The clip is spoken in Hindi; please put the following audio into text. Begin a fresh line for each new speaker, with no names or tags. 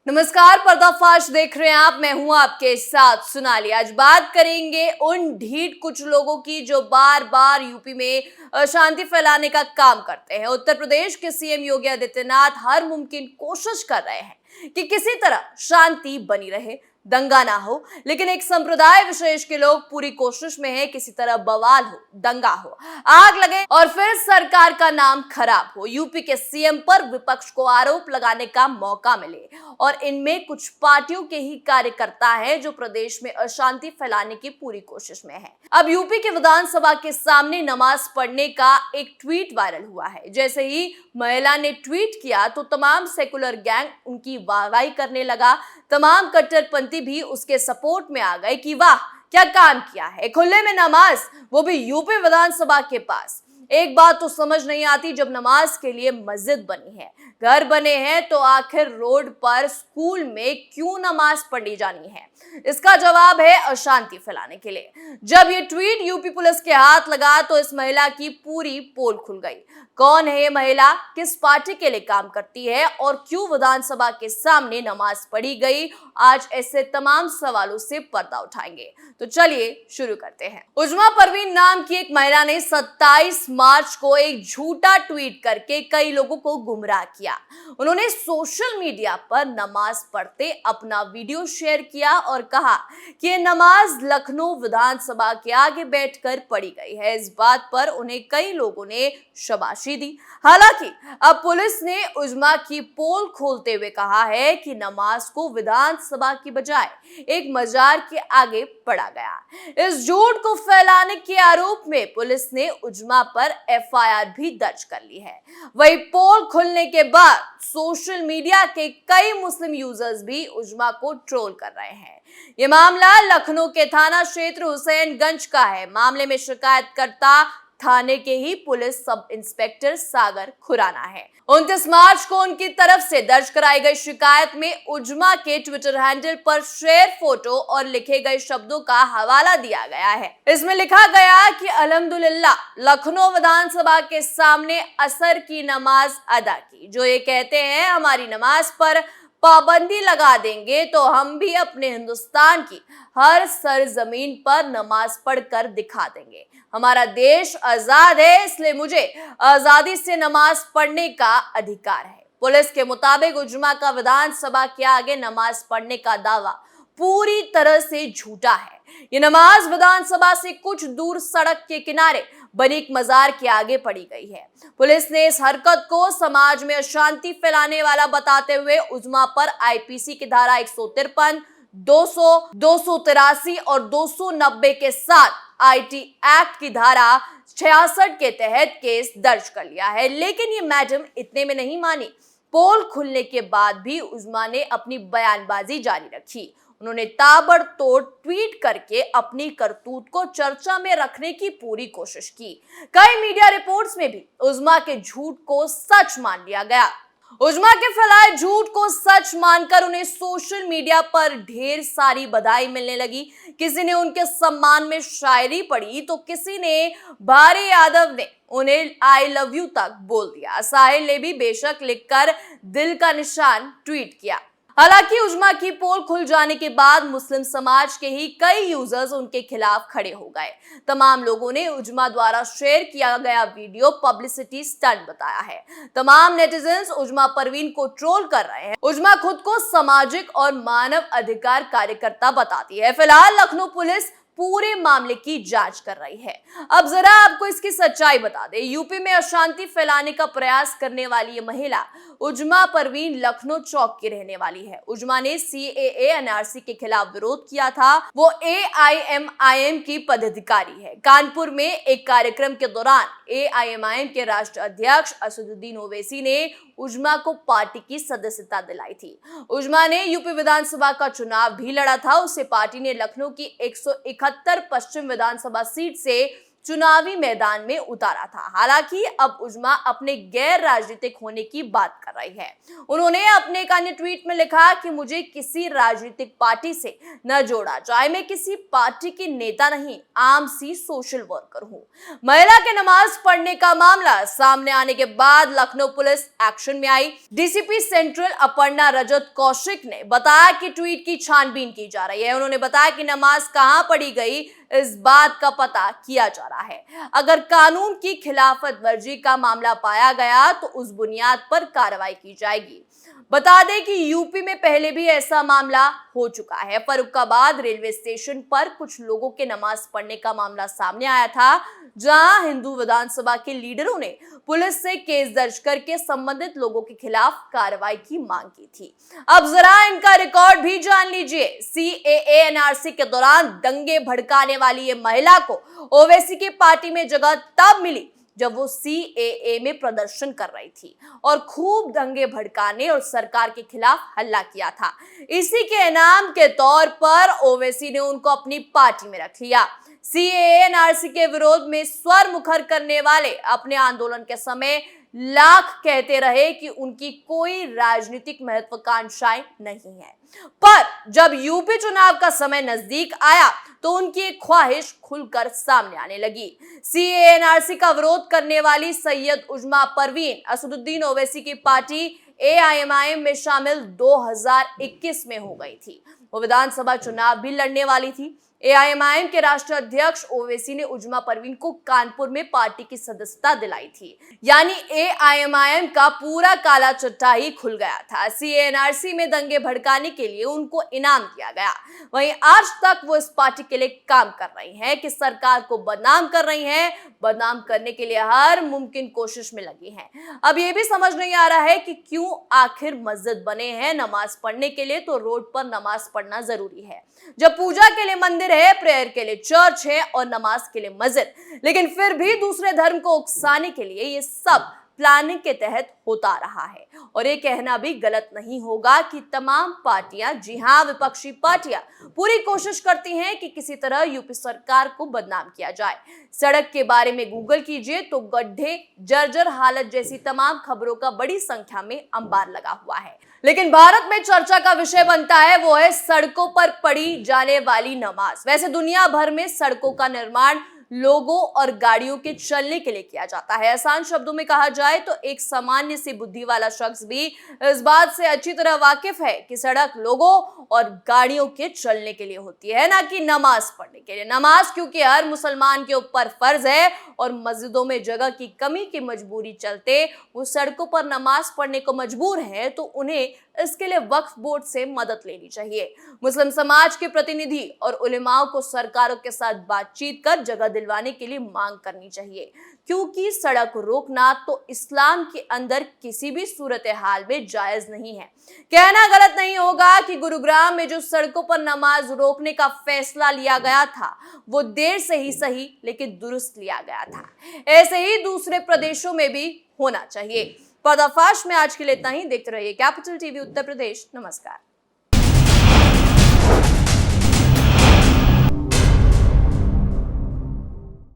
नमस्कार, पर्दाफाश देख रहे हैं आप। मैं हूं आपके साथ सोनाली। आज बात करेंगे उन ढीठ कुछ लोगों की जो बार बार यूपी में अशांति फैलाने का काम करते हैं। उत्तर प्रदेश के सीएम योगी आदित्यनाथ हर मुमकिन कोशिश कर रहे हैं कि किसी तरह शांति बनी रहे, दंगा ना हो, लेकिन एक संप्रदाय विशेष के लोग पूरी कोशिश में हैं किसी तरह बवाल हो, दंगा हो, आग लगे और फिर सरकार का नाम खराब हो, यूपी के सीएम पर विपक्ष को आरोप लगाने का मौका मिले। और इनमें कुछ पार्टियों के ही कार्यकर्ता हैं जो प्रदेश में अशांति फैलाने की पूरी कोशिश में हैं। अब यूपी के विधानसभा के सामने नमाज पढ़ने का एक ट्वीट वायरल हुआ है। जैसे ही महिला ने ट्वीट किया तो तमाम सेकुलर गैंग उनकी वाहवाही करने लगा। तमाम कट्टरपंथी भी उसके सपोर्ट में आ गए कि वाह क्या काम किया है, खुले में नमाज, वो भी यूपी विधानसभा के पास। एक बात तो समझ नहीं आती, जब नमाज के लिए मस्जिद बनी है, घर बने हैं, तो आखिर रोड पर, स्कूल में क्यों नमाज पढ़ी जानी है? इसका जवाब है अशांति फैलाने के लिए। जब ये ट्वीट यूपी पुलिस के हाथ लगा तो इस महिला की पूरी पोल खुल गई। कौन है ये महिला, किस पार्टी के लिए काम करती है और क्यों विधानसभा के सामने नमाज पढ़ी गई? आज ऐसे तमाम सवालों से पर्दा उठाएंगे। तो चलिए शुरू करते हैं। उजमा परवीन नाम की एक महिला ने 27 मार्च को एक झूठा ट्वीट करके कई लोगों को गुमराह किया। उन्होंने सोशल मीडिया पर नमाज पढ़ते अपना वीडियो शेयर किया और कहा कि ये नमाज लखनऊ विधानसभा के आगे बैठकर पढ़ी गई है। इस बात पर उन्हें कई लोगों ने शाबाशी दी। हालांकि अब पुलिस ने उजमा की पोल खोलते हुए कहा है कि नमाज को विधानसभा की बजाय एक मजार के आगे पढ़ा गया। इस झूठ को फैलाने के आरोप में पुलिस ने उजमा पर एफआईआर भी दर्ज कर ली है। वही पोल खुलने के बाद सोशल मीडिया के कई मुस्लिम यूजर्स भी उजमा को ट्रोल कर रहे हैं। ये मामला लखनऊ के थाना क्षेत्र हुसैनगंज का है। मामले में शिकायतकर्ता थाने के ही पुलिस सब इंस्पेक्टर सागर खुराना है। 29 मार्च को उनकी तरफ से दर्ज कराई गई शिकायत में उजमा के ट्विटर हैंडल पर शेयर फोटो और लिखे गए शब्दों का हवाला दिया गया है। इसमें लिखा गया कि अल्हम्दुलिल्लाह, लखनऊ विधानसभा के सामने असर की नमाज अदा की। जो ये कहते हैं हमारी नमाज पर पाबंदी लगा देंगे तो हम भी अपने हिंदुस्तान की हर सरजमीन पर नमाज पढ़कर दिखा देंगे। हमारा देश आजाद है, इसलिए मुझे आजादी से नमाज पढ़ने का अधिकार है। पुलिस के मुताबिक उजमा का विधानसभा के आगे नमाज पढ़ने का दावा पूरी तरह से झूठा है। ये नमाज विधानसभा से कुछ दूर सड़क के किनारे बनी एक मजार के आगे पढ़ी गई है। पुलिस ने इस हरकत को समाज में अशांति फैलाने वाला बताते हुए उजमा पर आईपीसी की धारा 153, 200, 283 और 290 के साथ आईटी एक्ट की धारा 66 के तहत केस दर्ज कर लिया है। लेकिन ये मैडम इतने में नहीं मानी। पोल खुलने के बाद भी उजमा ने अपनी बयानबाजी जारी रखी। उन्होंने ताबड़तोड़ ट्वीट करके अपनी करतूत को चर्चा में रखने की पूरी कोशिश की। कई मीडिया रिपोर्ट्स में भी उजमा के झूठ को सच मान लिया गया। उजमा के फैलाए झूठ को सच मानकर उन्हें सोशल मीडिया पर ढेर सारी बधाई मिलने लगी। किसी ने उनके सम्मान में शायरी पढ़ी तो किसी ने भारी यादव ने उन्हें आई लव यू तक बोल दिया। साहिल ने भी बेशक लिखकर दिल का निशान ट्वीट किया। हालांकि उजमा की पोल खुल जाने के बाद मुस्लिम समाज के ही कई यूजर्स उनके खिलाफ खड़े हो गए। तमाम लोगों ने उजमा द्वारा शेयर किया गया वीडियो पब्लिसिटी स्टंट बताया है। तमाम नेटिजन्स उजमा परवीन को ट्रोल कर रहे हैं। उजमा खुद को सामाजिक और मानव अधिकार कार्यकर्ता बताती है। फिलहाल लखनऊ पुलिस पूरे मामले की जांच कर रही है। अब जरा आपको इसकी सच्चाई बता दें। यूपी में अशांति फैलाने का प्रयास करने वाली ये महिला उजमा परवीन लखनऊ चौक की रहने वाली है। उजमा ने सीएए एनआरसी के खिलाफ विरोध किया था। वो एआईएमआईएम की पदाधिकारी है। कानपुर में एक कार्यक्रम के दौरान एआईएमआईएम के राष्ट्रीय अध्यक्ष असदुद्दीन ओवैसी ने उजमा को पार्टी की सदस्यता दिलाई थी। उजमा ने यूपी विधानसभा का चुनाव भी लड़ा था। उसे पार्टी ने लखनऊ की 171 पश्चिम विधानसभा सीट से चुनावी मैदान में उतारा था। हालांकि अब उजमा अपने गैर राजनीतिक होने की बात कर रही है। उन्होंने अपने एक अन्य ट्वीट में लिखा कि मुझे किसी राजनीतिक पार्टी से न जोड़ा जाए, मैं किसी पार्टी की नेता नहीं, आम सी सोशल वर्कर हूं। महिला के नमाज पढ़ने का मामला सामने आने के बाद लखनऊ पुलिस एक्शन में आई। डीसीपी सेंट्रल अपर्णा रजत कौशिक ने बताया कि ट्वीट की छानबीन की जा रही है। उन्होंने बताया कि नमाज कहां पढ़ी गई, इस बात का पता किया जा रहा है। अगर कानून की खिलाफत वर्जी का मामला पाया गया तो उस बुनियाद पर कार्रवाई की जाएगी। बता दें कि यूपी में पहले भी ऐसा मामला हो चुका है। फर्रुखाबाद रेलवे स्टेशन पर कुछ लोगों के नमाज पढ़ने का मामला सामने आया था, जहां हिंदू विधानसभा के लीडरों ने पुलिस से केस दर्ज करके संबंधित लोगों के खिलाफ कार्रवाई की मांग की थी। अब जरा इनका रिकॉर्ड भी जान लीजिए। सीएए एनआरसी के दौरान दंगे भड़काने वाली ये महिला को ओवैसी की पार्टी में जगह तब मिली जब वो सीएए में प्रदर्शन कर रही थी और खूब दंगे भड़काने और सरकार के खिलाफ हल्ला किया था। इसी के इनाम के तौर पर ओवैसी ने उनको अपनी पार्टी में रख लिया। सीएए एनआरसी के विरोध में स्वर मुखर करने वाले अपने आंदोलन के समय लाख कहते रहे कि उनकी कोई राजनीतिक महत्वाकांक्षाएं नहीं है, पर जब यूपी चुनाव का समय नजदीक आया तो उनकी एक ख्वाहिश खुलकर सामने आने लगी। सीएए एनआरसी का विरोध करने वाली सैयद उजमा परवीन असदुद्दीन ओवैसी की पार्टी एआईएमआईएम में शामिल 2021 में हो गई थी। वो विधानसभा चुनाव भी लड़ने वाली थी। एआईएमआईएम के राष्ट्रीय अध्यक्ष ओवैसी ने उजमा परवीन को कानपुर में पार्टी की सदस्यता दिलाई थी। यानी एआईएमआईएम का पूरा काला चट्टा ही खुल गया था। सीएनआरसी में दंगे भड़काने के लिए उनको इनाम दिया गया। वहीं आज तक वो इस पार्टी के लिए काम कर रही हैं कि सरकार को बदनाम कर रही हैं, बदनाम करने के लिए हर मुमकिन कोशिश में लगी हैं। अब ये भी समझ नहीं आ रहा है कि क्यों आखिर मस्जिद बने हैं नमाज पढ़ने के लिए, तो रोड पर नमाज पढ़ना जरूरी है। जब पूजा के लिए मंदिर है, प्रेयर के लिए चर्च है और नमाज के लिए मस्जिद, लेकिन फिर भी दूसरे धर्म को उकसाने के लिए ये सब प्लानिंग के तहत होता रहा है। और ये कहना भी गलत नहीं होगा कि तमाम पार्टियां, जी हां विपक्षी पार्टियां, पूरी कोशिश करती हैं कि किसी तरह यूपी सरकार को बदनाम किया जाए। सड़क के बारे में गूगल कीजिए तो गड्ढे, जर्जर हालत जैसी तमाम खबरों का बड़ी संख्या में अंबार लगा हुआ है। लेकिन भारत में चर्चा का विषय बनता है वो है सड़कों पर पढ़ी जाने वाली नमाज। वैसे दुनिया भर में सड़कों का निर्माण लोगों और गाड़ियों के चलने के लिए किया जाता है। आसान शब्दों में कहा जाए तो एक सामान्य सी बुद्धि वाला शख्स भी इस बात से अच्छी तरह वाकिफ है कि सड़क लोगों और गाड़ियों के चलने के लिए होती है, ना कि नमाज पढ़ने के लिए। नमाज क्योंकि हर मुसलमान के ऊपर फर्ज है और मस्जिदों में जगह की कमी की मजबूरी चलते वो सड़कों पर नमाज पढ़ने को मजबूर है, तो उन्हें इसके लिए वक्फ बोर्ड से मदद लेनी चाहिए। मुस्लिम समाज के प्रतिनिधि और उलेमाओं को सरकारों के साथ बातचीत कर जगह दिलवाने के लिए मांग करनी चाहिए, क्योंकि सड़क रोकना तो इस्लाम के अंदर किसी भी सूरत हाल में जायज नहीं है। कहना गलत नहीं होगा कि गुरुग्राम में जो सड़कों पर नमाज रोकने का फैसला लिया गया था वो देर से ही सही लेकिन दुरुस्त लिया गया था। ऐसे ही दूसरे प्रदेशों में भी होना चाहिए। पर्दाफाश में आज के लिए इतना ही। देखते रहिए कैपिटल टीवी उत्तर प्रदेश। नमस्कार।